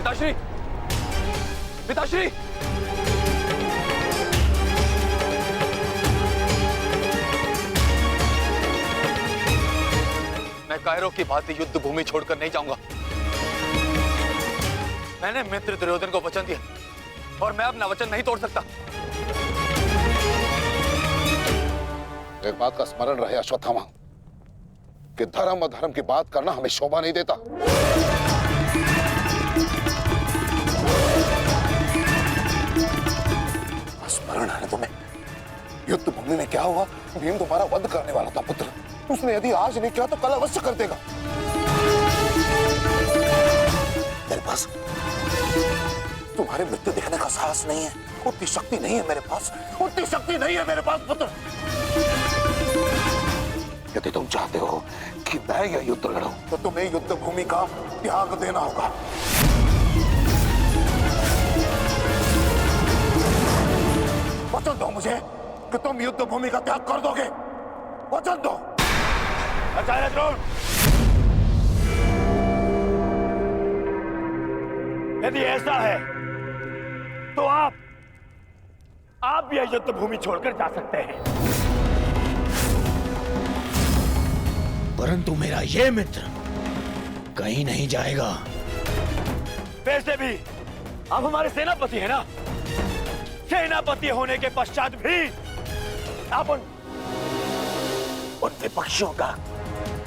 पिताश्री, पिताश्री, मैं कायरों की भांति युद्ध भूमि छोड़कर नहीं जाऊंगा। मैंने मित्र दुर्योधन को वचन दिया और मैं अपना वचन नहीं तोड़ सकता। एक बात का स्मरण रहे अश्वत्थामा, कि धर्म अधर्म की बात करना हमें शोभा नहीं देता। स्मरण है तुम्हें युद्ध भूमि में क्या हुआ? भीम तुम्हारा वध करने वाला था पुत्र। उसने यदि आज नहीं किया तो कल अवश्य कर देगा। मेरे पास तुम्हारे मृत्यु देखने का साहस नहीं है, उतनी शक्ति नहीं है मेरे पास, उतनी शक्ति नहीं है मेरे पास पुत्र। यदि तुम चाहते हो कि मैं यह युद्ध लड़ूं, तो तुम्हें युद्ध भूमि का त्याग देना होगा। वचन दो मुझे कि तुम युद्ध भूमि का त्याग कर दोगे। वचन दो। आचार्य द्रोण, यदि ऐसा है तो आप यह युद्ध भूमि छोड़कर जा सकते हैं, परंतु मेरा यह मित्र कहीं नहीं जाएगा। वैसे भी आप हमारे सेनापति हैं ना। सेनापति होने के पश्चात भी आप उन विपक्षियों का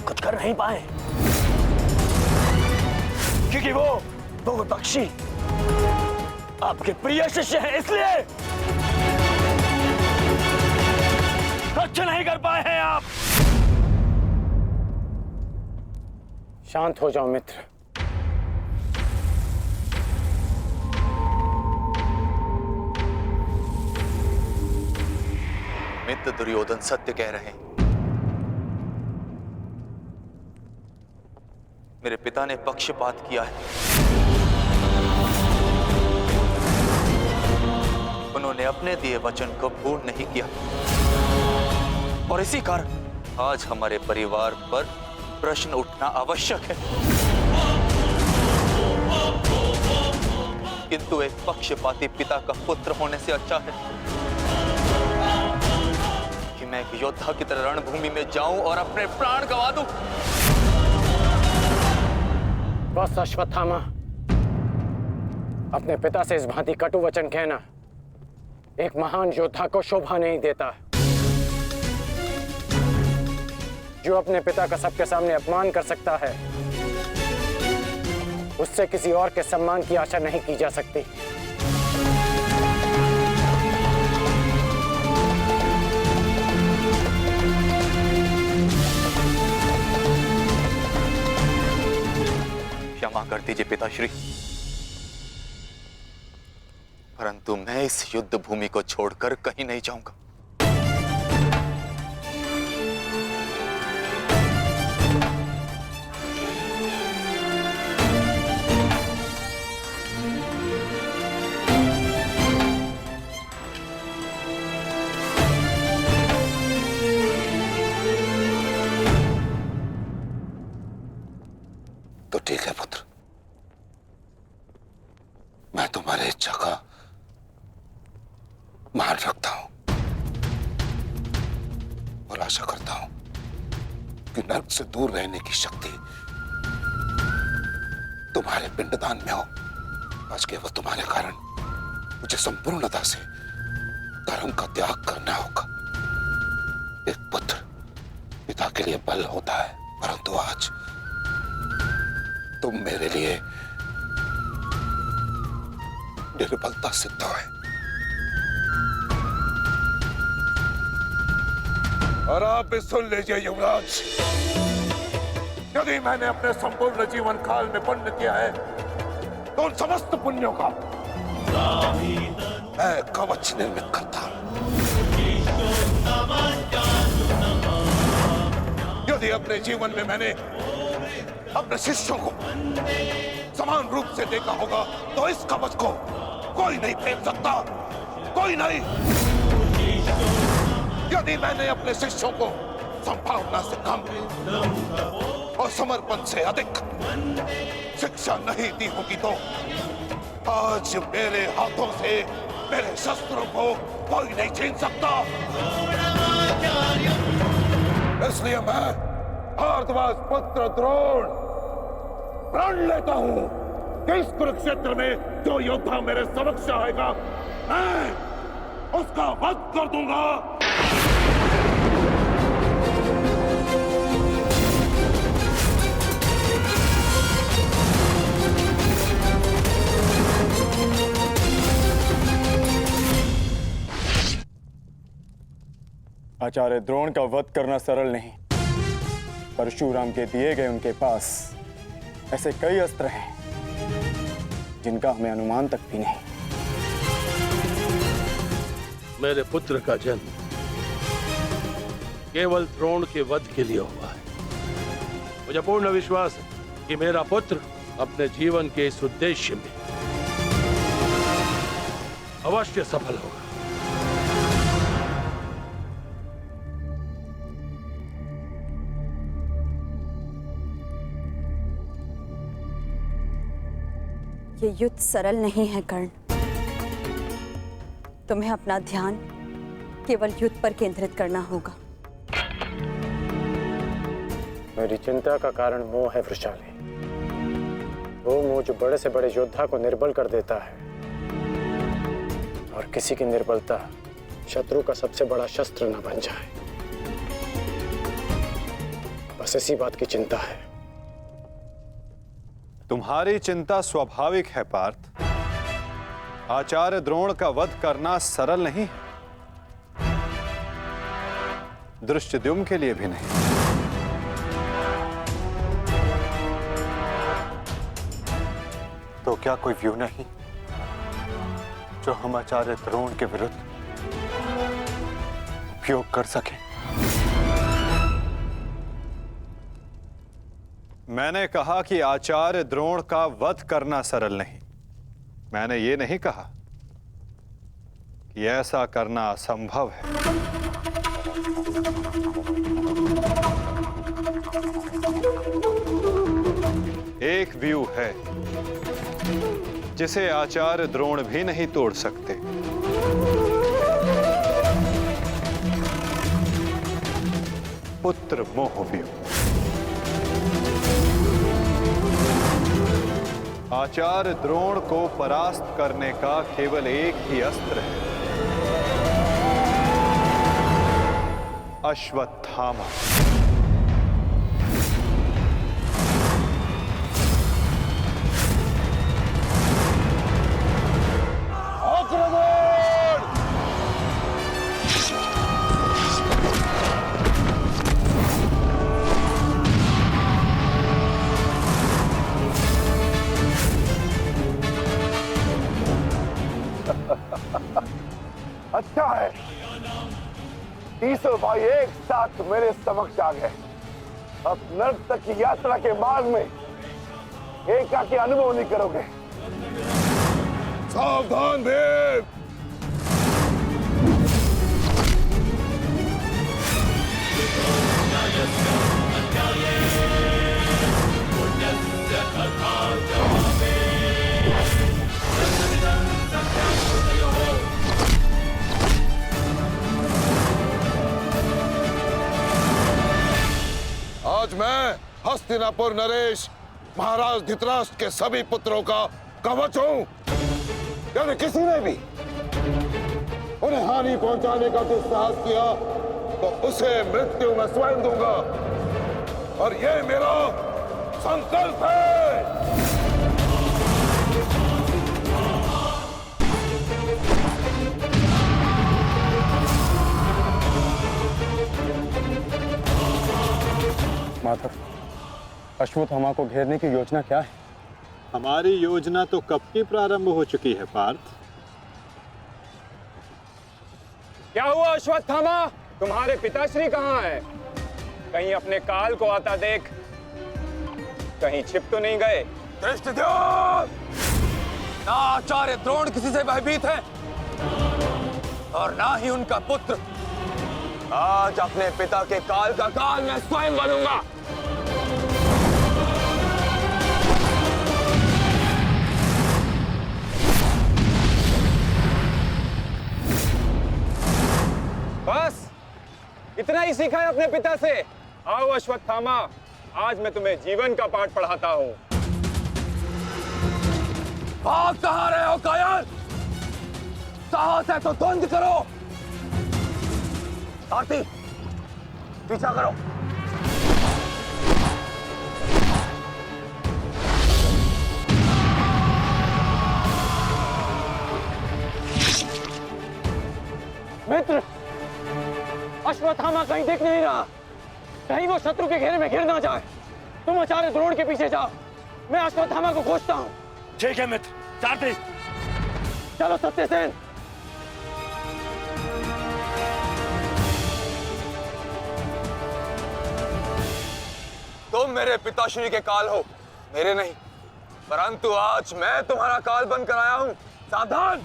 कुछ कर नहीं पाए, क्योंकि वो विपक्षी आपके प्रिय शिष्य हैं, इसलिए कुछ नहीं कर पाए हैं आप। शांत हो जाओ मित्र। मित्र दुर्योधन सत्य कह रहे हैं। मेरे पिता ने पक्षपात किया है। उन्होंने अपने दिए वचन को पूर्ण नहीं किया और इसी कारण आज हमारे परिवार पर प्रश्न उठना आवश्यक है। किंतु एक पक्षपाती पिता का पुत्र होने से अच्छा है कि मैं एक योद्धा की तरह रणभूमि में जाऊं और अपने प्राण गंवा दूं। बस अश्वत्थामा, अपने पिता से इस भांति कटु वचन कहना एक महान योद्धा को शोभा नहीं देता। जो अपने पिता का सबके सामने अपमान कर सकता है, उससे किसी और के सम्मान की आशा नहीं की जा सकती। क्षमा कर दीजिए पिताश्री, परंतु मैं इस युद्ध भूमि को छोड़कर कहीं नहीं जाऊंगा। तो ठीक है पुत्र, मैं तुम्हारी इच्छा का मान रखता हूं और आशा करता हूं कि नर्क से दूर रहने की शक्ति तुम्हारे पिंडदान में हो। आज केवल तुम्हारे कारण मुझे संपूर्णता से धर्म का त्याग करना होगा। एक पुत्र पिता के लिए बल होता है, परंतु आज तुम मेरे लिए निर्बलता सिद्ध है। और आप भी सुन लीजिए युवराज, यदि मैंने अपने संपूर्ण जीवन काल में पुण्य किया है तो उन समस्त पुण्यों का मैं कवच निर्मित करता हूं। यदि अपने जीवन में मैंने अपने शिष्यों को समान रूप से देखा होगा तो इस कवच को कोई नहीं फेंक सकता, कोई नहीं। यदि मैंने अपने शिष्यों को संभावना से कम और समर्पण से अधिक शिक्षा नहीं दी होगी तो आज मेरे हाथों से मेरे शस्त्रों को कोई नहीं छीन सकता। इसलिए मैं भारद्वाज पुत्र द्रोण प्रण लेता हूं कि इस कुरुक्षेत्र में जो योद्धा मेरे समक्ष आएगा मैं उसका वध कर दूंगा। आचार्य द्रोण का वध करना सरल नहीं। परशुराम के दिए गए उनके पास ऐसे कई अस्त्र हैं जिनका हमें अनुमान तक भी नहीं। मेरे पुत्र का जन्म केवल द्रोण के वध के लिए हुआ है। मुझे पूर्ण विश्वास है कि मेरा पुत्र अपने जीवन के इस उद्देश्य में अवश्य सफल होगा। ये युद्ध सरल नहीं है कर्ण। तुम्हें अपना ध्यान केवल युद्ध पर केंद्रित करना होगा। मेरी चिंता का कारण मोह है वृषाली। वो मोह जो बड़े से बड़े योद्धा को निर्बल कर देता है, और किसी की निर्बलता शत्रु का सबसे बड़ा शस्त्र न बन जाए। बस इसी बात की चिंता है। तुम्हारी चिंता स्वाभाविक है पार्थ। आचार्य द्रोण का वध करना सरल नहीं है, दृष्टद्युम्न के लिए भी नहीं। तो क्या कोई व्यू नहीं जो हम आचार्य द्रोण के विरुद्ध उपयोग कर सके? मैंने कहा कि आचार्य द्रोण का वध करना सरल नहीं। मैंने ये नहीं कहा कि ऐसा करना असंभव है। एक व्यू है जिसे आचार्य द्रोण भी नहीं तोड़ सकते। पुत्र मोह व्यू। आचार्य द्रोण को परास्त करने का केवल एक ही अस्त्र है, अश्वत्थामा। अच्छा है, तीसों भाई एक साथ मेरे समक्ष आ गए। अब नर्क तक की यात्रा के मार्ग में एकाकी अनुभव नहीं करोगे। सावधान भीम। आज मैं हस्तिनापुर नरेश महाराज धृतराष्ट्र के सभी पुत्रों का कवच हूं। यदि किसी ने भी उन्हें हानि पहुंचाने का दुस्साहस किया तो उसे मृत्यु मैं स्वयं दूंगा, और ये मेरा संकल्प है। माधव, अश्वत्थामा को घेरने की योजना क्या है? हमारी योजना तो कब की प्रारंभ हो चुकी है पार्थ। क्या हुआ अश्वत्थामा? तुम्हारे पिताश्री कहाँ हैं? कहीं अपने काल को आता देख कहीं छिप तो नहीं गए? दृष्टद्युम्न! ना आचार्य द्रोण किसी से भयभीत है और ना ही उनका पुत्र। आज अपने पिता के काल का काल मैं स्वयं बनूंगा। ही सीखा है अपने पिता से। आओ अश्वत्थामा, आज मैं तुम्हें जीवन का पाठ पढ़ाता हूं। भाग कहां रहे हो कायर? साहस है तो द्वंद करो। सारथी, पीछा करो। मित्र, अश्वत्थामा कहीं दिख नहीं रहा। कहीं वो शत्रु के घेरे में घिर ना जाए। तुम आचार्य द्रोण के पीछे जाओ, मैं अश्वत्थामा को खोजता हूं। ठीक है मित्र। सारथी, चलो सत्यसेन। तुम मेरे पिताश्री के काल हो, मेरे नहीं। परंतु आज मैं तुम्हारा काल बनकर आया हूं। सावधान।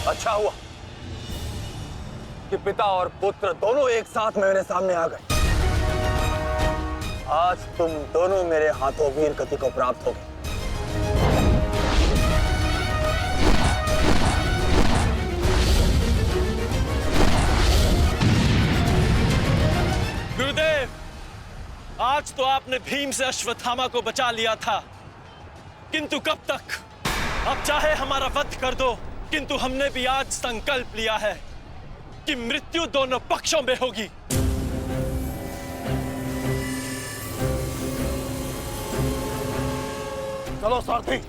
अच्छा हुआ कि पिता और पुत्र दोनों एक साथ मेरे सामने आ गए। आज तुम दोनों मेरे हाथों वीर गति को प्राप्त हो गए। गुरुदेव, आज तो आपने भीम से अश्वत्थामा को बचा लिया था, किंतु कब तक? अब चाहे हमारा वध कर दो, किंतु हमने भी आज संकल्प लिया है कि मृत्यु दोनों पक्षों में होगी। चलो सारथी,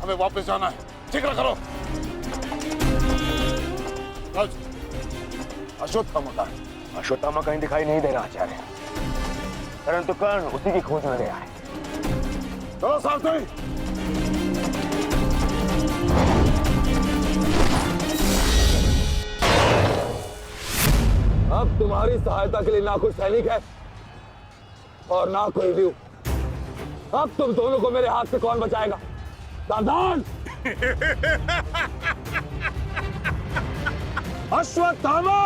हमें वापस जाना है। जिक्र करो। अश्वत्थामा का है? अश्वत्थामा कहीं दिखाई नहीं दे रहा आचार्य, परंतु कर्ण उसी की खोज में गया है। चलो सारथी। अब तुम्हारी सहायता के लिए ना कोई सैनिक है और ना कोई व्यू। अब तुम दोनों को मेरे हाथ से कौन बचाएगा? सावधान। अश्वत्थामा,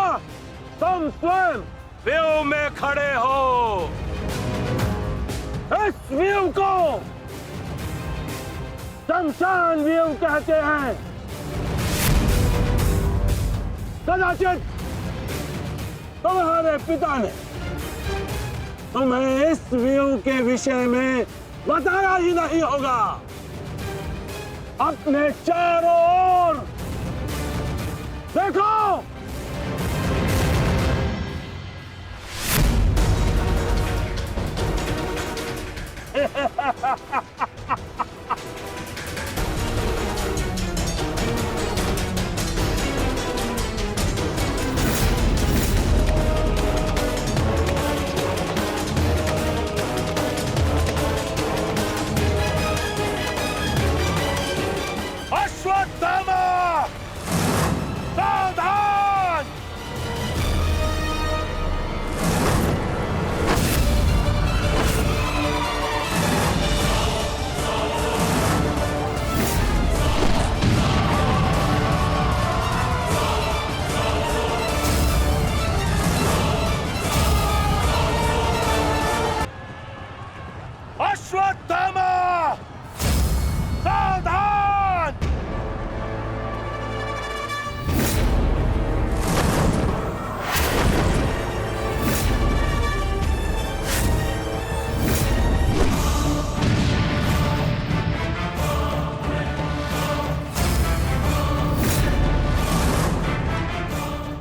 तुम स्वयं व्यू में खड़े हो। इस व्यू को शमशान व्यू कहते हैं। कदाचित तुम्हारे पिता ने तुम्हें इस व्यू के विषय में बताया ही नहीं होगा। अपने चारों ओर देखो। अश्वत्थामा, सावधान। अश्वत्थामा, सावधान।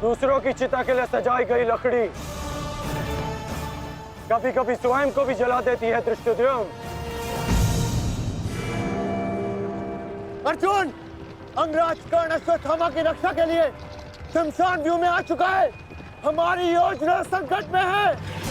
दूसरों की चिता के लिए सजाई गई लकड़ी कभी कभी स्वयं को भी जला देती है। धृष्टद्युम्न, अर्जुन, अंगराज कर्ण अश्वत्थामा की रक्षा के लिए शमशान व्यू में आ चुका है। हमारी योजना संकट में है।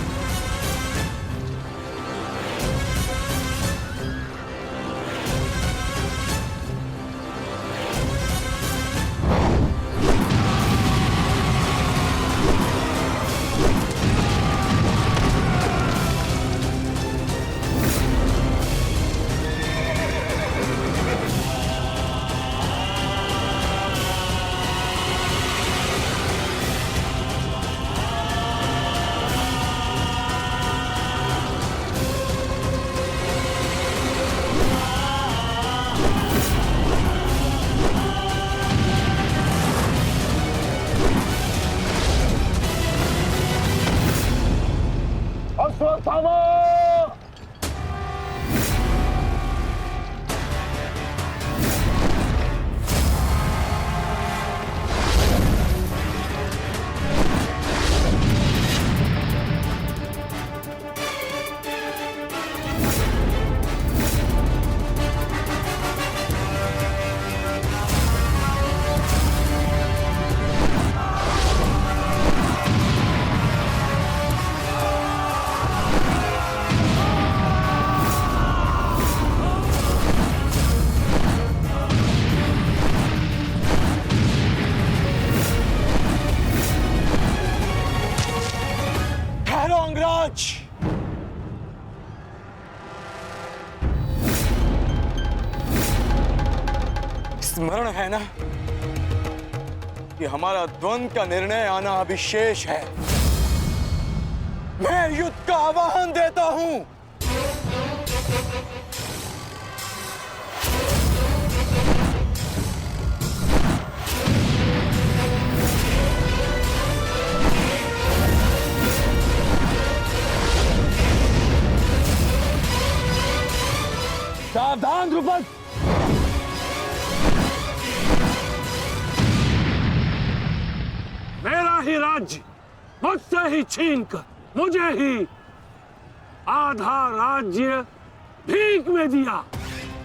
अश्वत्थामा! स्मरण है ना कि हमारा द्वंद्व का निर्णय आना अभी शेष है। मैं युद्ध का आह्वान देता हूं। सावधान द्रुपद! मेरा ही राज्य मुझसे ही छीनकर मुझे ही आधा राज्य भीख में दिया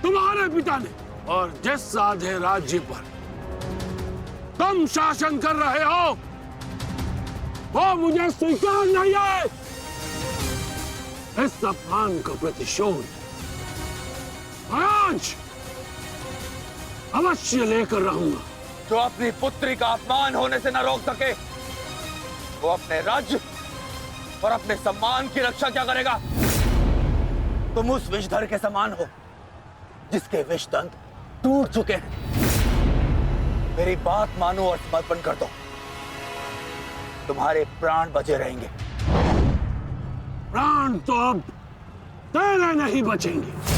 तुम्हारे पिता ने, और जिस आधे राज्य पर तुम शासन कर रहे हो वो मुझे स्वीकार नहीं है। इस अपमान का प्रतिशोध आज अवश्य लेकर रहूंगा। जो अपनी पुत्री का अपमान होने से न रोक सके वो अपने राज्य और अपने सम्मान की रक्षा क्या करेगा? तुम उस विषधर के समान हो जिसके विषदंत टूट चुके हैं। मेरी बात मानो और समर्पण कर दो, तुम्हारे प्राण बचे रहेंगे। प्राण तो अब तेरे नहीं बचेंगे।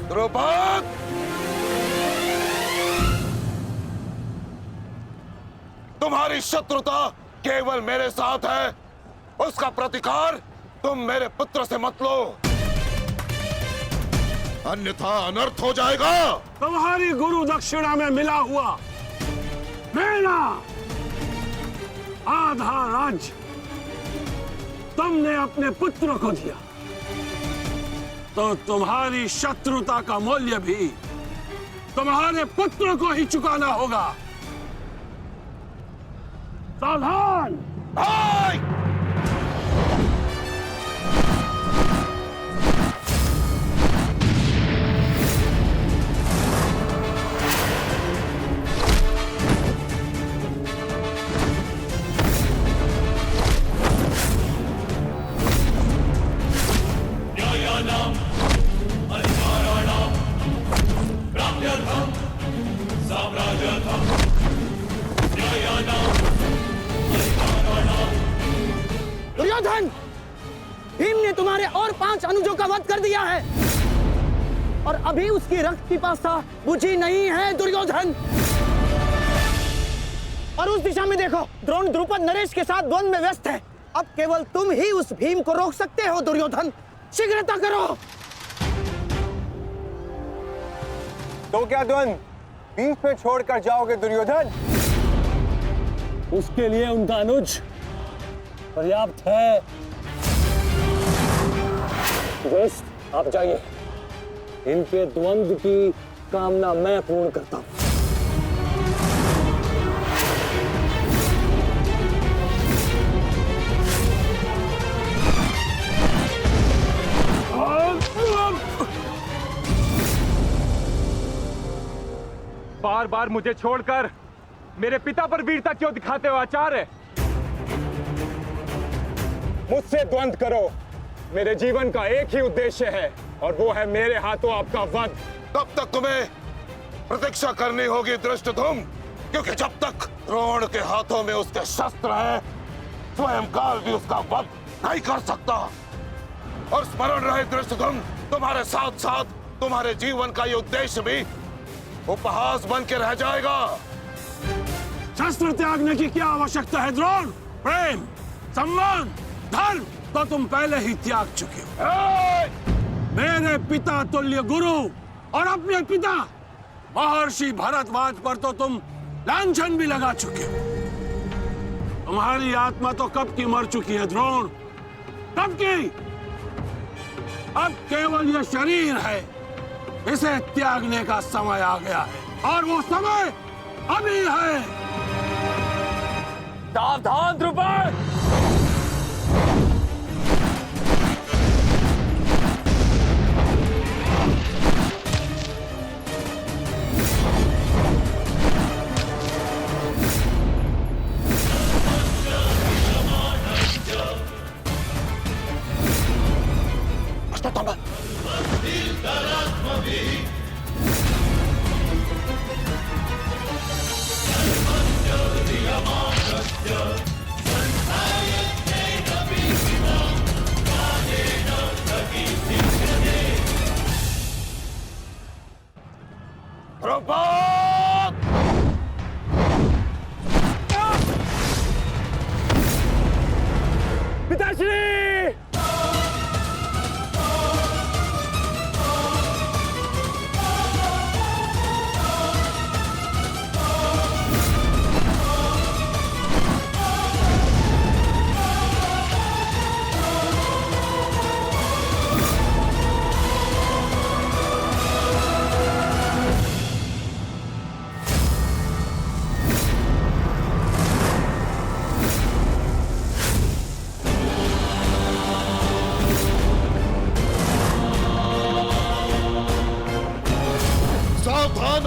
द्रुपद! तुम्हारी शत्रुता केवल मेरे साथ है, उसका प्रतिकार तुम मेरे पुत्र से मत लो, अन्यथा अनर्थ हो जाएगा। तुम्हारी गुरु दक्षिणा में मिला हुआ मेरा आधा राज्य तुमने अपने पुत्र को दिया, तो तुम्हारी शत्रुता का मूल्य भी तुम्हारे पुत्र को ही चुकाना होगा। सावधान! दुर्योधन, भीम ने तुम्हारे और 5 अनुजों का वध कर दिया है और अभी उसकी रक्त पिपासा बुझी नहीं है दुर्योधन। और उस दिशा में देखो, द्रोण द्रुपद नरेश के साथ द्वंद्व में व्यस्त है। अब केवल तुम ही उस भीम को रोक सकते हो दुर्योधन, शीघ्रता करो। तो क्या द्वंद्व बीच पे छोड़कर जाओगे दुर्योधन? उसके लिए उनका अनुज पर्याप्त है। दोस्त, आप जाइए, इनके द्वंद्व की कामना मैं पूर्ण करता हूं। बार बार मुझे छोड़कर मेरे पिता पर वीरता क्यों दिखाते हो आचार्य? मुझसे द्वंद्व करो, मेरे जीवन का एक ही उद्देश्य है और वो है मेरे हाथों आपका वध। तब तक तुम्हें प्रतीक्षा करनी होगी धृष्टद्युम्न, क्योंकि जब तक द्रोण के हाथों में उसके शस्त्र है, स्वयं काल भी उसका वध नहीं कर सकता। और स्मरण रहे धृष्टद्युम्न, तुम्हारे साथ साथ तुम्हारे जीवन का ये उद्देश्य भी उपहास बन के रह जाएगा। शस्त्र त्यागने की क्या आवश्यकता है द्रोण? प्रेम, सम्मान, धर्म तो तुम पहले ही त्याग चुके हो। मेरे पिता तुल्य गुरु और अपने पिता महर्षि भरद्वाज पर तो तुम लांछन भी लगा चुके हो। तुम्हारी आत्मा तो कब की मर चुकी है द्रोण, कब की। अब केवल यह शरीर है, इसे त्यागने का समय आ गया है, और वो समय अभी है। सावधान द्रुपद!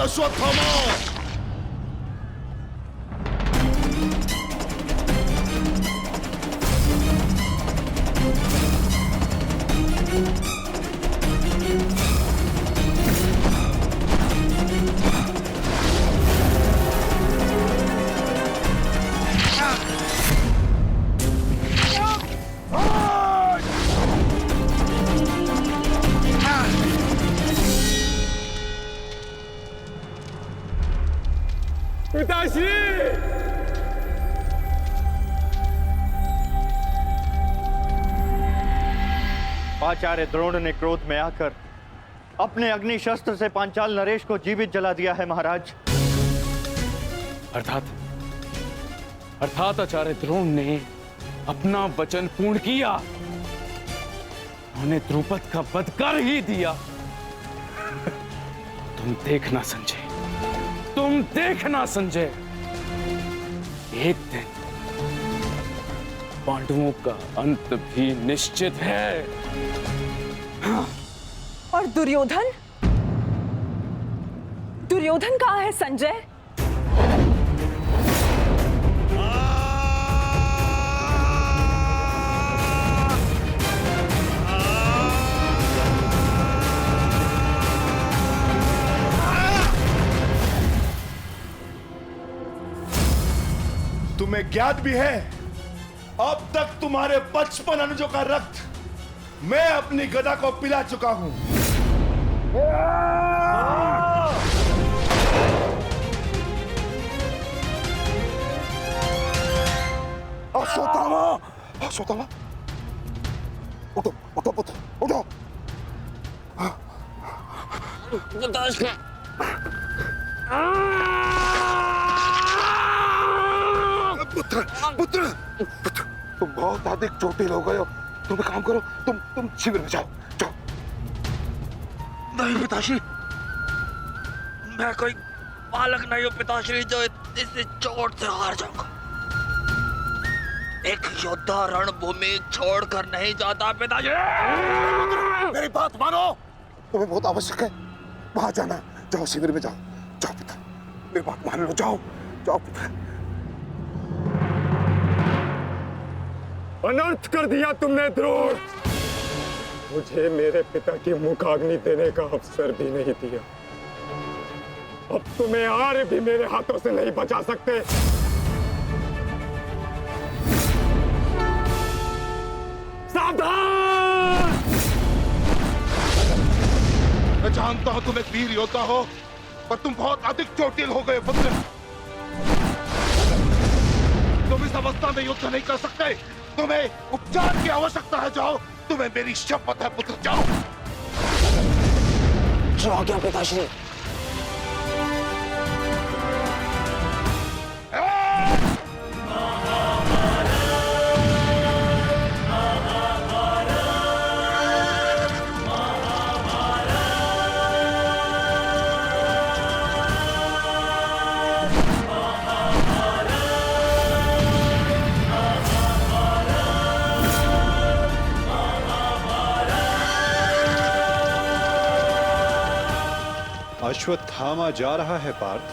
अश्वत्थामा! आचार्य द्रोण ने क्रोध में आकर अपने अग्नि शस्त्र से पांचाल नरेश को जीवित जला दिया है महाराज। अर्थात आचार्य द्रोण ने अपना वचन पूर्ण किया, उन्हें द्रुपद का वध कर ही दिया। तुम देखना संजय, तुम देखना संजय, एक दिन पांडवों का अंत भी निश्चित है। और दुर्योधन? दुर्योधन कहाँ है संजय? तुम्हें ज्ञात भी है, अब तक तुम्हारे 55 अनुजों का रक्त मैं अपनी गदा को पिला चुका हूं। अश्वत्थामा! अश्वत्थामा! उठो, उठो पुत्र, उठो। पुत्र, पुत्र, पुत्र, तुम बहुत अधिक चोटिल हो गए हो। तुम एक काम करो, तुम शिविर में जाओ, जाओ। नहीं पिताश्री, मैं कोई बालक नहीं हूं पिताश्री जो इस चोट से हार जाऊंगा। एक योद्धा रणभूमि छोड़कर नहीं जाता पिताश्री। मेरी बात मानो, तुम्हें बहुत आवश्यक है वहां जाना। जाओ शिविर में जाओ, जाओ पुत्र, मेरी बात मान लो, जाओ, जाओ पुत्र। अनर्थ कर दिया तुमने द्रोण, मुझे मेरे पिता की मुखाग्नि देने का अवसर भी नहीं दिया। अब तुम्हें आर्य भी मेरे हाथों से नहीं बचा सकते। सावधान! मैं जानता हूं तुम एक वीर योद्धा हो, पर तुम बहुत अधिक चोटिल हो गए पुत्र। तुम इस अवस्था में युद्ध नहीं कर सकते। तुम्हें उपचार की आवश्यकता है। जाओ, तुम्हें मेरी शपथ है पुत्र, जाओ। जो आज्ञा पिताश्री। अश्वत्थामा जा रहा है पार्थ।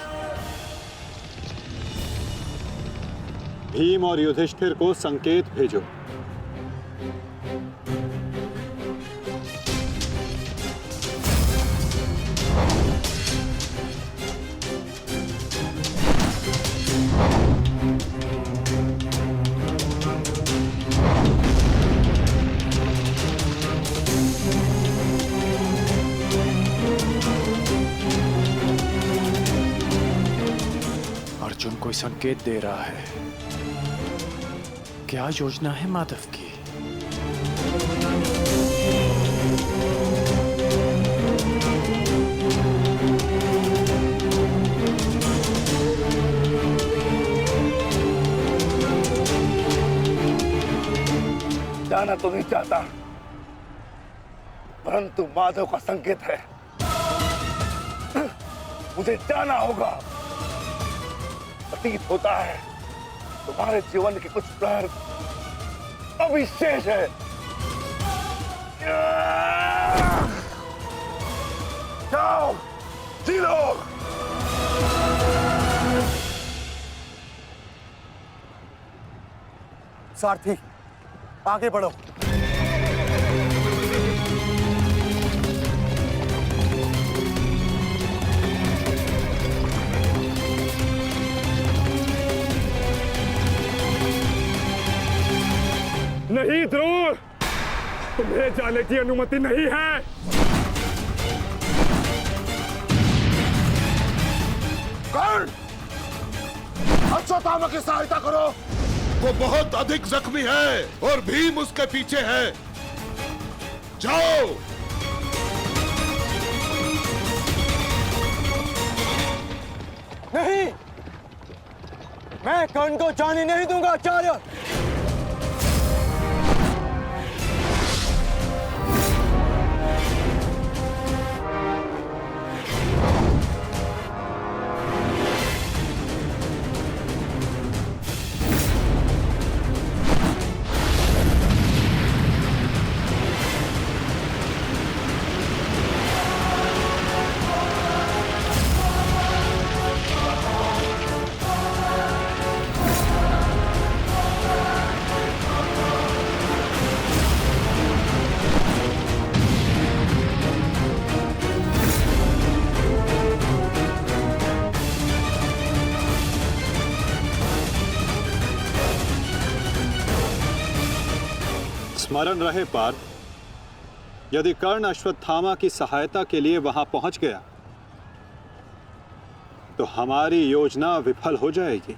भीम और युधिष्ठिर को संकेत भेजो। अर्जुन कोई संकेत दे रहा है। क्या योजना है माधव की? जाना तो नहीं चाहता, परंतु माधव का संकेत है। मुझे जाना होगा। प्रतीत होता है तुम्हारे जीवन के कुछ प्रहर अभी शेष है। जाओ, जी लो। सारथी, आगे बढ़ो। नहीं द्रोण, तुम्हें जाने की अनुमति नहीं है। कर्ण, अश्वत्थामा की सहायता करो। वो बहुत अधिक जख्मी है और भीम उसके पीछे है। जाओ। नहीं, मैं कर्ण को जाने नहीं दूंगा आचार्य। स्मरण रहे पार्थ, यदि कर्ण अश्वत्थामा की सहायता के लिए वहां पहुंच गया तो हमारी योजना विफल हो जाएगी।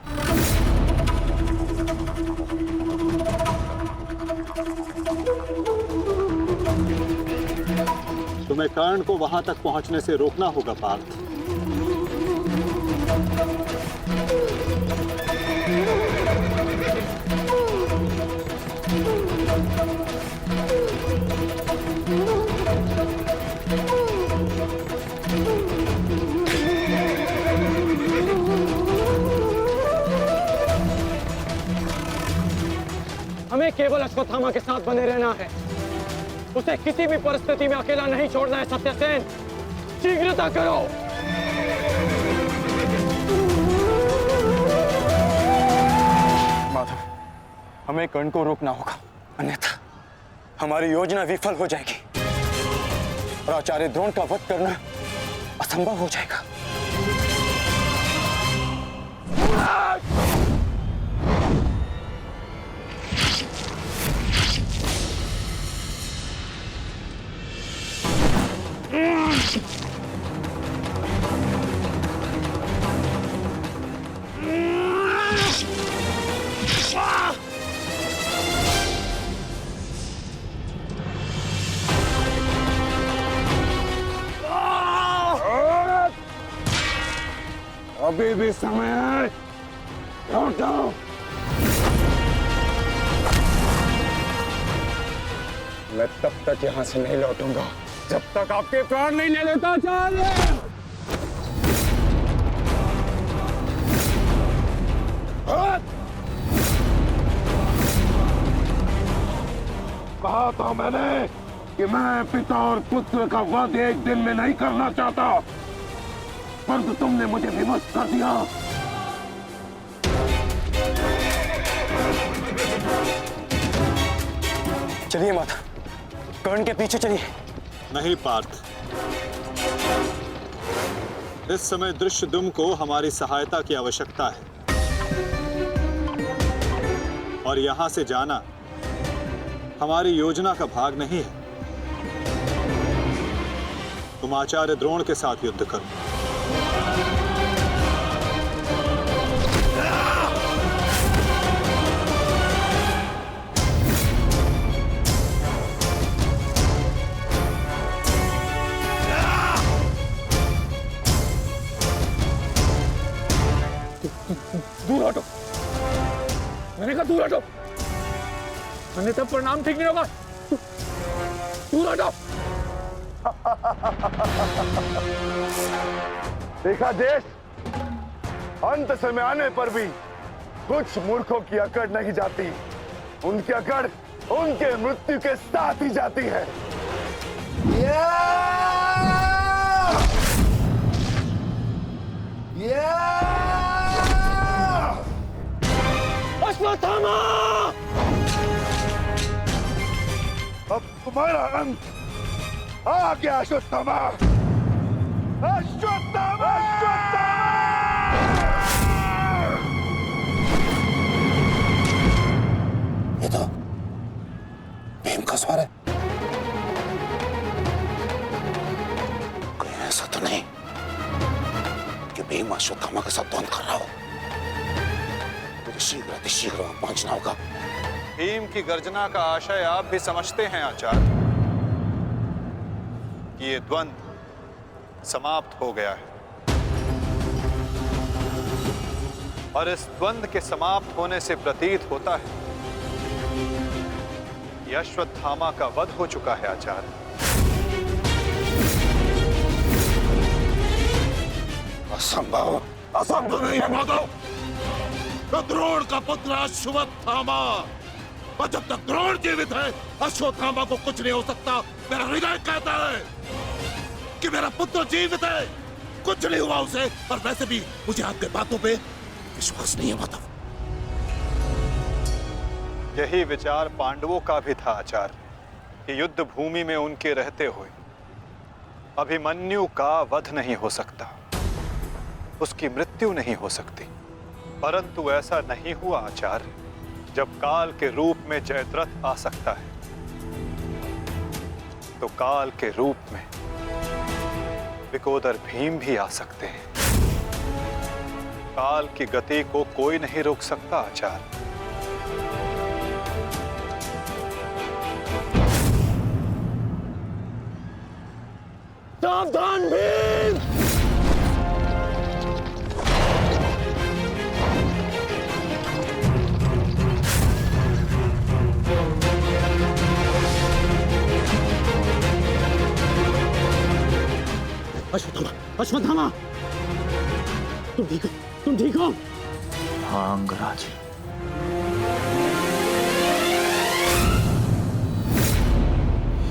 तुम्हें कर्ण को वहां तक पहुंचने से रोकना होगा पार्थ। हमें केवल अश्वत्थामा के साथ बने रहना है। उसे किसी भी परिस्थिति में अकेला नहीं छोड़ना है। सत्यसेन, शीघ्रता करो। माधव, हमें कर्ण को रोकना होगा, अन्यथा हमारी योजना विफल हो जाएगी और आचार्य द्रोण का वध करना असंभव हो जाएगा। अभी भी समय है, लौटो। मैं तब तक यहाँ से नहीं लौटूंगा जब तक आपके प्राण नहीं ले लेता। आचार्य कहा था मैंने कि मैं पिता और पुत्र का वध एक दिन में नहीं करना चाहता, परंतु तुमने मुझे विवश कर दिया। चलिए माता, कर्ण के पीछे चलिए। नहीं पार्थ, इस समय दृश्यद्युम्न को हमारी सहायता की आवश्यकता है और यहां से जाना हमारी योजना का भाग नहीं है। तुम आचार्य द्रोण के साथ युद्ध करो। दूर हटो, मैंने कहा दूर हटो। मैंने तब प्रणाम ठीक नहीं होगा। दूर हटो। देखा देश, अंत समय आने पर भी कुछ मूर्खों की अकड़ नहीं जाती, उनकी अकड़ उनके मृत्यु के साथ ही जाती है। अश्वत्थामा! अब तुम्हारा अंत आ गया अश्वत्थामा। अश्वत्थामा! ये तो भीम का स्वर है। कहीं ऐसा तो नहीं कि भीम अश्वत्थामा के साथ द्वंद्व कर रहा हो। मुझे शीघ्र अतिशीघ्र वहां पहुंचना होगा। भीम की गर्जना का आशय आप भी समझते हैं आचार्य कि ये द्वंद्व समाप्त हो गया है और इस द्वंद्व के समाप्त होने से प्रतीत होता है कि अश्वत्थामा का वध हो चुका है आचार्य। असंभव, असंभव नहीं है माधव। तो द्रोण का पुत्र अश्वत्थामा, और जब तक द्रोण जीवित है अश्वत्थामा को कुछ नहीं हो सकता। मेरा हृदय कहता है कि मेरा पुत्र जीवित है, कुछ नहीं हुआ उसे। और वैसे भी मुझे आपके बातों पे विश्वास नहीं है माधव। यही विचार पांडवों का भी था आचार्य कि युद्ध भूमि में उनके रहते हुए अभिमन्यु का वध नहीं हो सकता, उसकी मृत्यु नहीं हो सकती। परंतु ऐसा नहीं हुआ आचार्य। जब काल के रूप में जयद्रथ आ सकता है तो काल के रूप में विकोदर भीम भी आ सकते हैं। काल की गति को कोई नहीं रोक सकता आचार्य। सावधान भीम! अश्वत्थामा, अश्वत्थामा, तुम ठीक हो? तुम ठीक हो? हाँ अंगराज।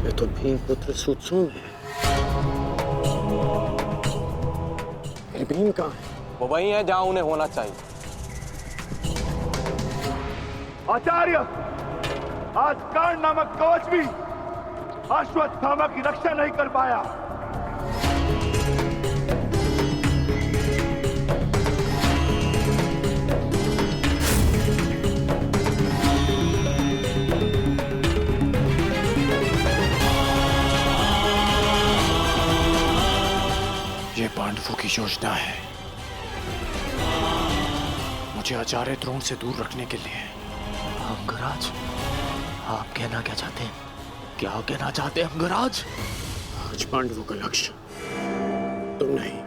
ये तो भीम पुत्र सूतसोम है। ये भीम कहाँ है? वो वही है जहां उन्हें होना चाहिए। आचार्य, आज कर्ण नामक कवच भी अश्वत्थामा की रक्षा नहीं कर पाया। ये पांडवों की योजना है, मुझे आचार्य द्रोण से दूर रखने के लिए। अंगराज, आप कहना क्या चाहते हैं? क्या कहना चाहते हैं अंगराज? आज पांडवों का लक्ष्य तुम नहीं,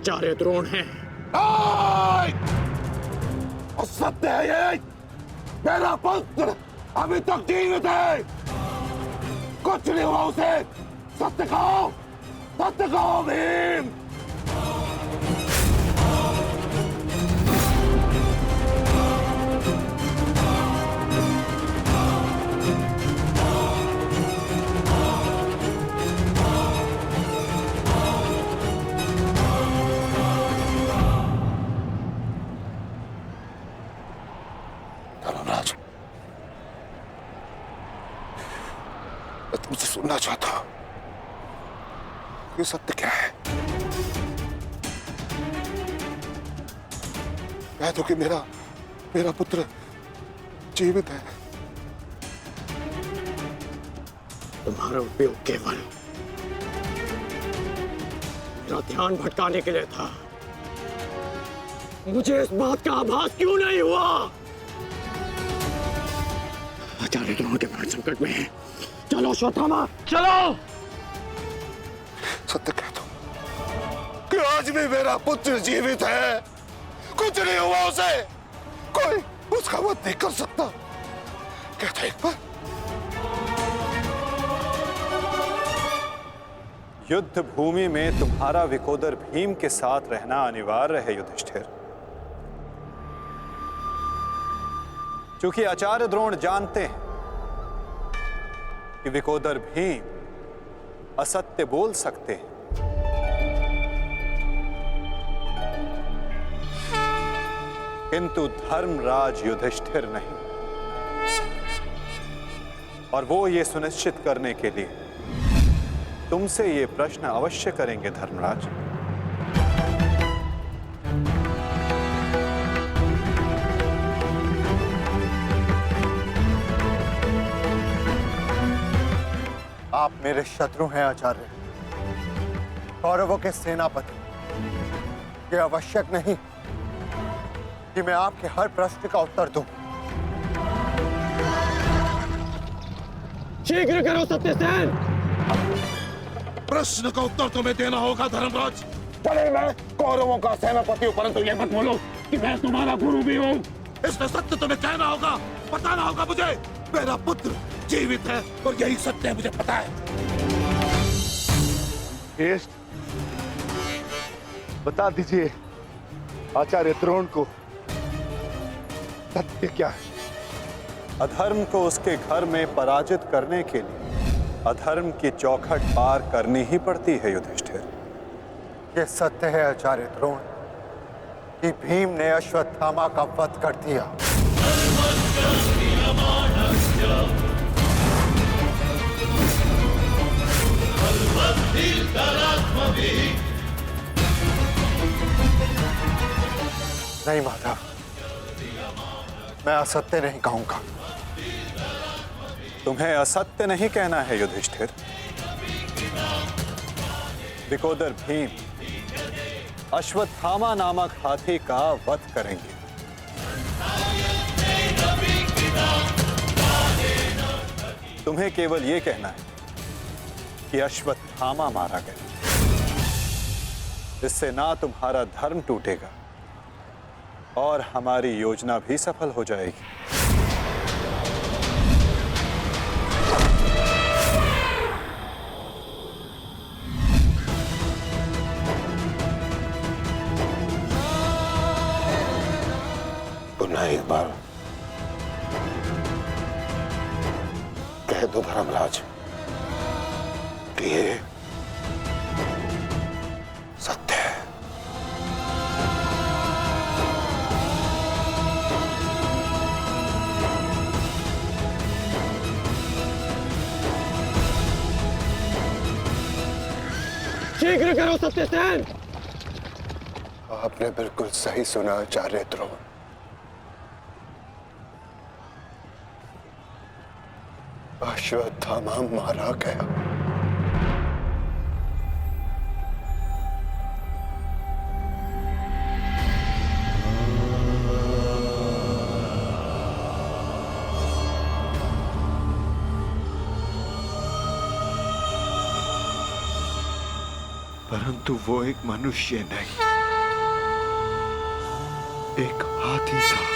आचार्य द्रोण हैं। सत्य है ये, मेरा पुत्र अभी तक जीवित है, कुछ नहीं हुआ उसे। सत्य कहो भीम। धर्मराज, मैं तुमसे सुनना चाहता हूं, ये सत्य क्या है? कह दो कि मेरा पुत्र जीवित है। तुम्हारा उपयोग केवल मेरा ध्यान भटकाने के लिए था। मुझे इस बात का आभास क्यों नहीं हुआ? आचार्य द्रोण के प्राण संकट में हैं। चलो अश्वत्थामा, चलो। सत्य कह दो कि आज भी मेरा पुत्र जीवित है, कुछ नहीं हुआ उसे, कोई उसका वध नहीं कर सकता। कहता एक बार। युद्ध भूमि में तुम्हारा विकोदर भीम के साथ रहना अनिवार्य है युधिष्ठिर, क्योंकि आचार्य द्रोण जानते हैं कि विकोदर भीम असत्य बोल सकते हैं, किंतु धर्मराज युधिष्ठिर नहीं। और वो ये सुनिश्चित करने के लिए तुमसे ये प्रश्न अवश्य करेंगे धर्मराज। आप मेरे शत्रु हैं आचार्य, कौरवों के सेनापति। ये आवश्यक नहीं कि मैं आपके हर प्रश्न का उत्तर दूं। शीघ्र करो सत्यसेन। प्रश्न का उत्तर तुम्हें देना होगा धर्मराज। भले मैं कौरवों का सेनापति हूं, परंतु ये मत बोलो कि मैं तुम्हारा गुरु भी हूं। इसमें सत्य तुम्हें कहना होगा, बताना होगा मुझे। मेरा पुत्र जीवित है और यही सत्य है, मुझे पता है। बता दीजिए आचार्य द्रोण को सत्य क्या है? अधर्म को उसके घर में पराजित करने के लिए अधर्म की चौखट पार करनी ही पड़ती है युधिष्ठिर। ये सत्य है आचार्य द्रोण कि भीम ने अश्वत्थामा का वध कर दिया। नहीं माधव, मैं असत्य नहीं कहूंगा। तुम्हें असत्य नहीं कहना है युधिष्ठिर। विकोदर भीम अश्वत्थामा नामक हाथी का वध करेंगे। तुम्हें केवल यह कहना है कि अश्वत्थामा मारा गया। इससे ना तुम्हारा धर्म टूटेगा और हमारी योजना भी सफल हो जाएगी। पुनः एक बार कह दो धर्मराज कि ये सत्य है। शीघ्र करो सत्यसेन। आपने बिल्कुल सही सुना आचार्य द्रोण। अश्वत्थामा मारा गया। परंतु वो एक मनुष्य नहीं, एक हाथी था।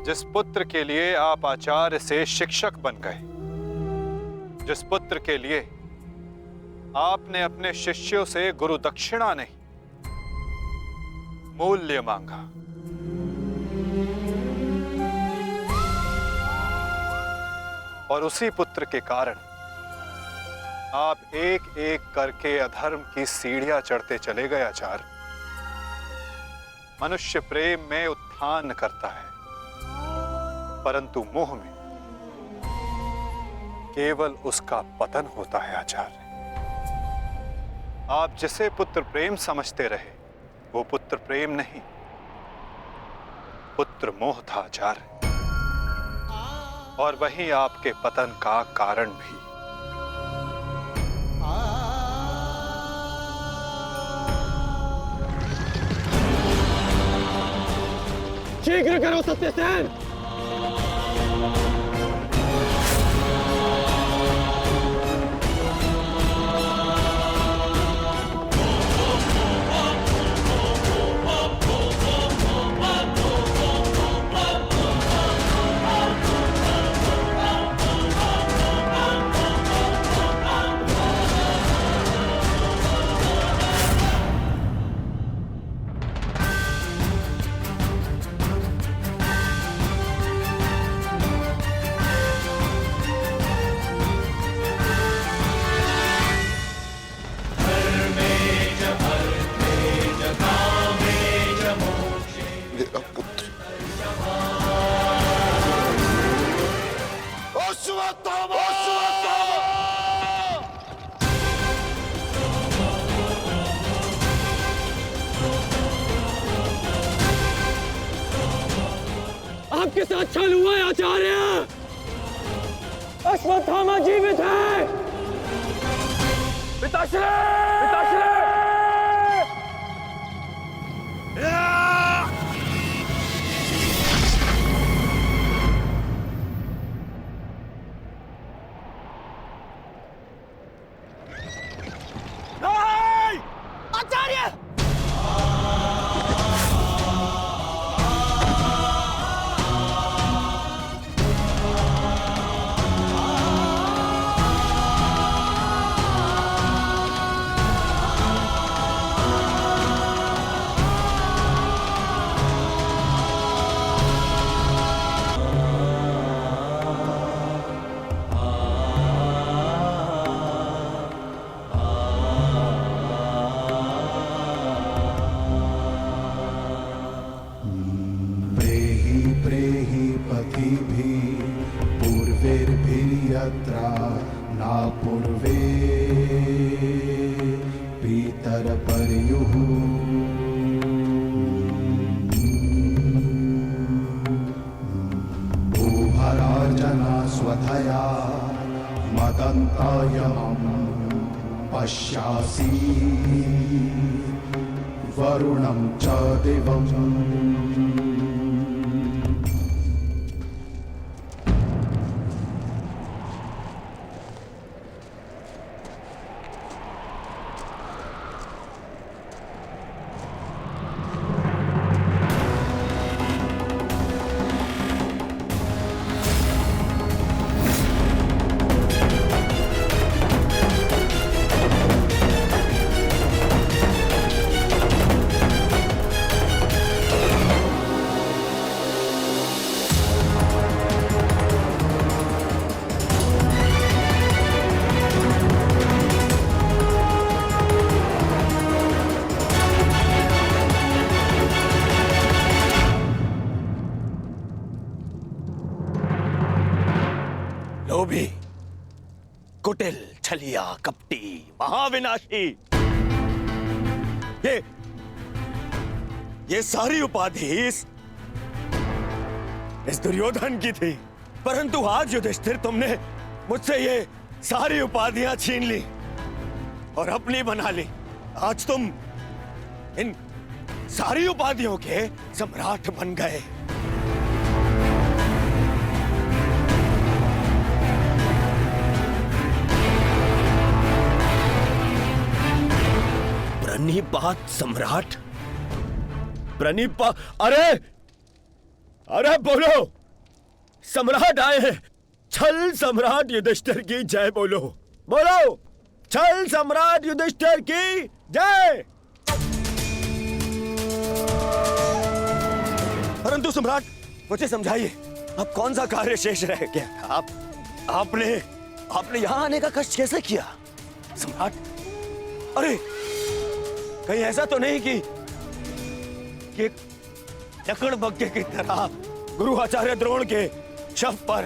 जिस पुत्र के लिए आप आचार्य से शिक्षक बन गए, जिस पुत्र के लिए आपने अपने शिष्यों से गुरु दक्षिणा नहीं मूल्य मांगा, और उसी पुत्र के कारण आप एक एक करके अधर्म की सीढ़ियां चढ़ते चले गए आचार्य। मनुष्य प्रेम में उत्थान करता है, परंतु मोह में केवल उसका पतन होता है आचार्य। आप जिसे पुत्र प्रेम समझते रहे, वो पुत्र प्रेम नहीं, पुत्र मोह था आचार्य, और वही आपके पतन का कारण भी। शीघ्र करो सत्यसेन। आपके साथ छल हुआ है आचार्य। अश्वत्थामा जीवित है। पिताश्री! पिताश्री! आचार्य! ना पूर्वे पीतर पर्युः भूभरार्जना स्वधया मदन्तायमं पश्यासि वरुणं च दिवम्। लोभी, कुटिल, छलिया, कपटी, महाविनाशी, ये सारी उपाधि इस दुर्योधन की थी। परंतु आज युधिष्ठिर तुमने मुझसे ये सारी उपाधियां छीन ली और अपनी बना ली। आज तुम इन सारी उपाधियों के सम्राट बन गए। प्रणिपात सम्राट, अरे बोलो, सम्राट आए हैं। छल सम्राट युधिष्ठिर की जय बोलो, बोलो, छल सम्राट युधिष्ठिर की जय। परंतु सम्राट, मुझे समझाइए, अब कौन सा कार्य शेष रह गया था? आपने यहां आने का कष्ट कैसे किया सम्राट? अरे कहीं ऐसा तो नहीं कि लकड़बग्घे की तरह गुरु आचार्य द्रोण के शव पर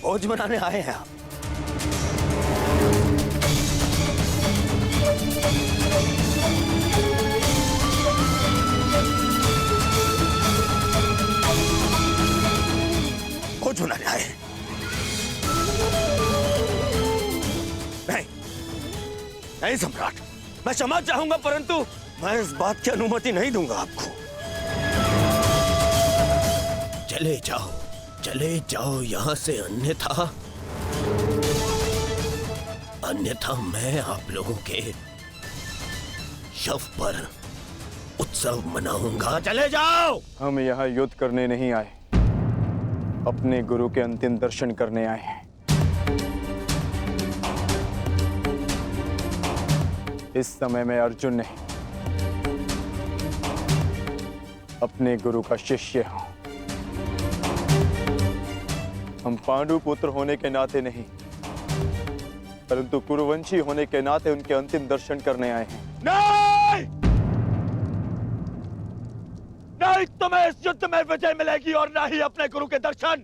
भोज मनाने आए हैं आप? भोज मनाने आए हैं? नहीं सम्राट, मैं क्षमा चाहूंगा, परंतु मैं इस बात की अनुमति नहीं दूंगा आपको। चले जाओ यहां से, अन्यथा मैं आप लोगों के शव पर उत्सव मनाऊंगा। चले जाओ। हम यहाँ युद्ध करने नहीं आए, अपने गुरु के अंतिम दर्शन करने आए हैं। इस समय मैं अर्जुन नहीं, अपने गुरु का शिष्य हूं। हम पांडु पुत्र होने के नाते नहीं, परंतु कुरुवंशी होने के नाते उनके अंतिम दर्शन करने आए हैं। नहीं, तुम्हें इस युद्ध में विजय मिलेगी और ना ही अपने गुरु के दर्शन।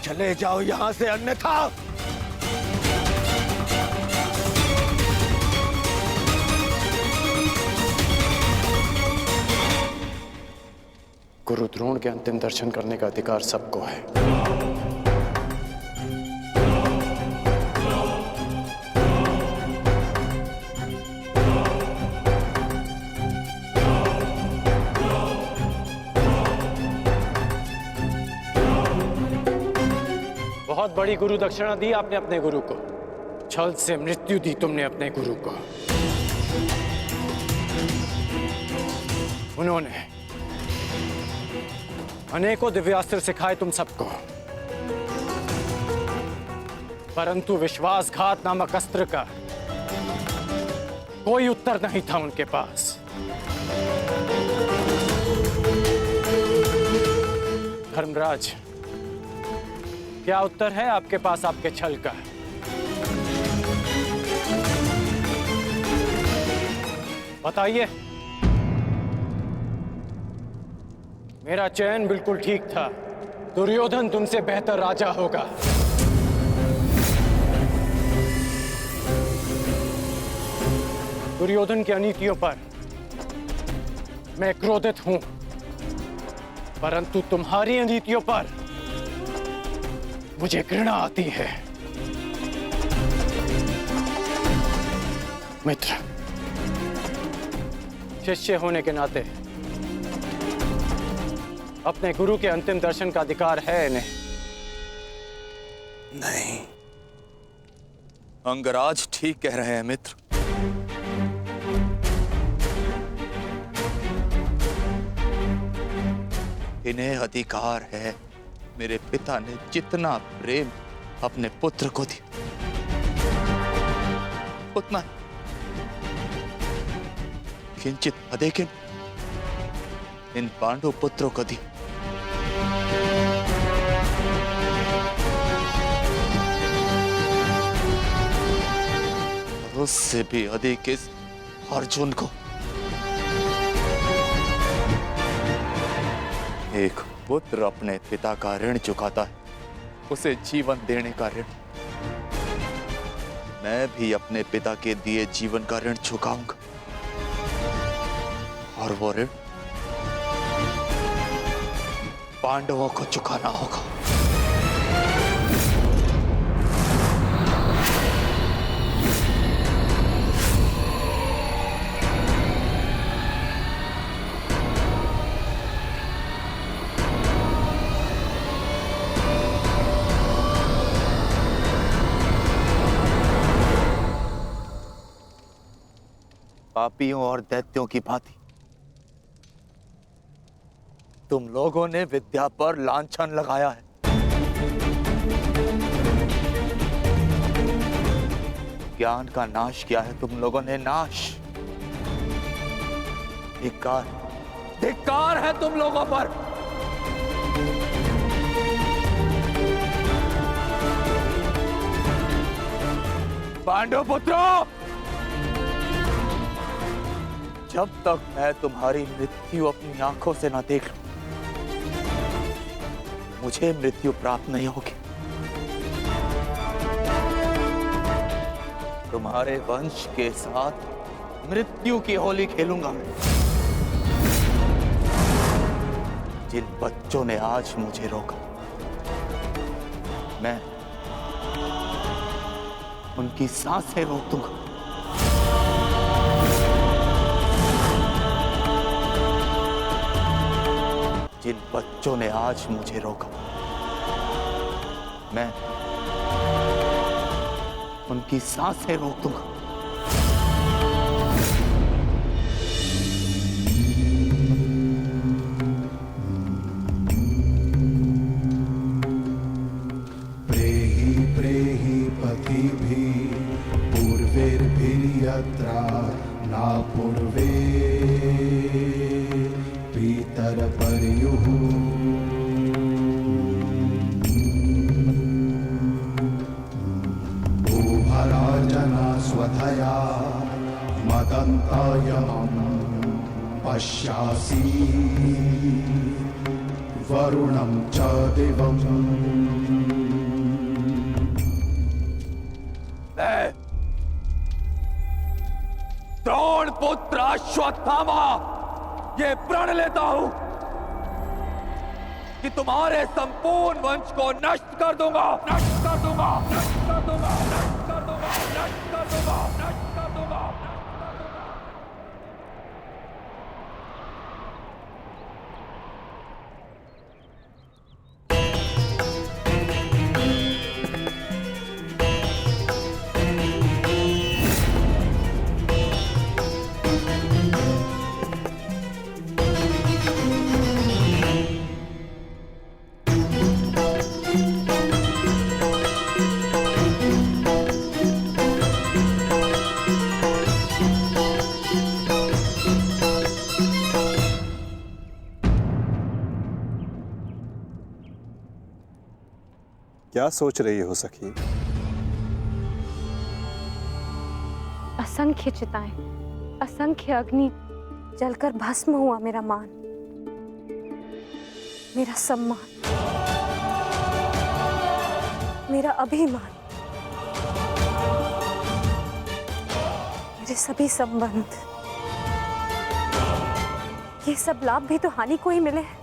चले जाओ यहां से, अन्यथा गुरु द्रोण के अंतिम दर्शन करने का अधिकार सबको है। बहुत बड़ी गुरु दक्षिणा दी आपने अपने गुरु को, छल से मृत्यु दी तुमने अपने गुरु को। उन्होंने अनेकों दिव्यास्त्र सिखाए तुम सबको, परंतु विश्वासघात नामक अस्त्र का कोई उत्तर नहीं था उनके पास। धर्मराज, क्या उत्तर है आपके पास आपके छल का? बताइए। मेरा चयन बिल्कुल ठीक था, दुर्योधन तुमसे बेहतर राजा होगा। दुर्योधन की अनीतियों पर मैं क्रोधित हूं, परंतु तुम्हारी अनीतियों पर मुझे घृणा आती है। मित्र, शिष्य होने के नाते अपने गुरु के अंतिम दर्शन का अधिकार है इन्हें? नहीं, अंगराज ठीक कह रहे हैं मित्र। इन्हें अधिकार है। मेरे पिता ने जितना प्रेम अपने पुत्र को दिया, उतना किंचित अधिक इन पांडु पुत्रों को दिया। उससे भी अधिक इस अर्जुन को। एक पुत्र अपने पिता का ऋण चुकाता है, उसे जीवन देने का ऋण, मैं भी अपने पिता के दिए जीवन का ऋण चुकाऊंगा। और वो ऋण पांडवों को चुकाना होगा। पापियों और दैत्यों की भांति तुम लोगों ने विद्या पर लांछन लगाया है। ज्ञान का नाश किया है तुम लोगों ने, नाश। धिक्कार, धिक्कार है तुम लोगों पर। पांडव पुत्रों, जब तक मैं तुम्हारी मृत्यु अपनी आंखों से ना देख लूं, मुझे मृत्यु प्राप्त नहीं होगी। तुम्हारे वंश के साथ मृत्यु की होली खेलूंगा मैं। जिन बच्चों ने आज मुझे रोका, मैं उनकी सांसें रोक दूंगा। जिन बच्चों ने आज मुझे रोका, मैं उनकी सांसें रोक दूंगा। प्रेहि प्रेहि पतिभिः पूर्वैर्भिर्यत्रा न पूर्वे पितरपर्युः भूभराजना स्वधया मदन्तायमं पश्यासि वरुणं च दिवम्। द्रोण पुत्र अश्वत्थामा, ये प्रण लेता हूं कि तुम्हारे संपूर्ण वंश को नष्ट कर दूंगा, नष्ट कर दूंगा, नष्ट कर दूंगा, नष्ट कर दूंगा, नष्ट कर दूंगा, नष्ट कर दूंगा। क्या सोच रही हो सखी? असंख्य चिताएं, असंख्य अग्नि जलकर भस्म हुआ मेरा मान, मेरा सम्मान, मेरा अभिमान, मेरे सभी संबंध, ये सब लाभ भी तो हानि को ही मिले हैं।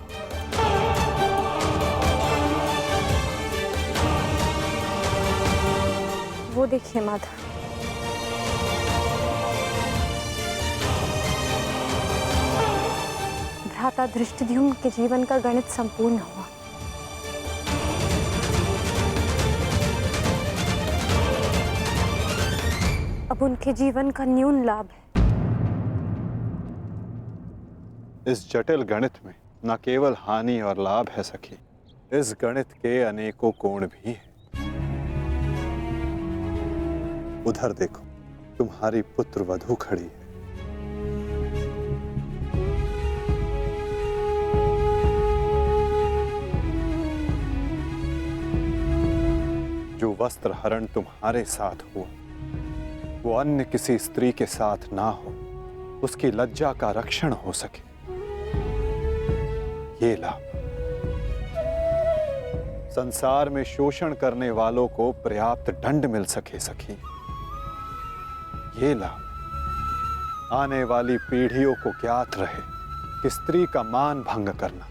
वो देखिए माधव, भ्राता धृष्टद्युम्न के जीवन का गणित संपूर्ण हुआ। अब उनके जीवन का न्यून लाभ है। इस जटिल गणित में न केवल हानि और लाभ है सखी, इस गणित के अनेकों कोण भी हैं। उधर देखो, तुम्हारी पुत्र वधू खड़ी है। जो वस्त्र हरण तुम्हारे साथ हुआ, वो अन्य किसी स्त्री के साथ ना हो, उसकी लज्जा का रक्षण हो सके, ये लाभ संसार में शोषण करने वालों को पर्याप्त दंड मिल सके सखी, ये लाभ आने वाली पीढ़ियों को ज्ञात रहे कि स्त्री का मान भंग करना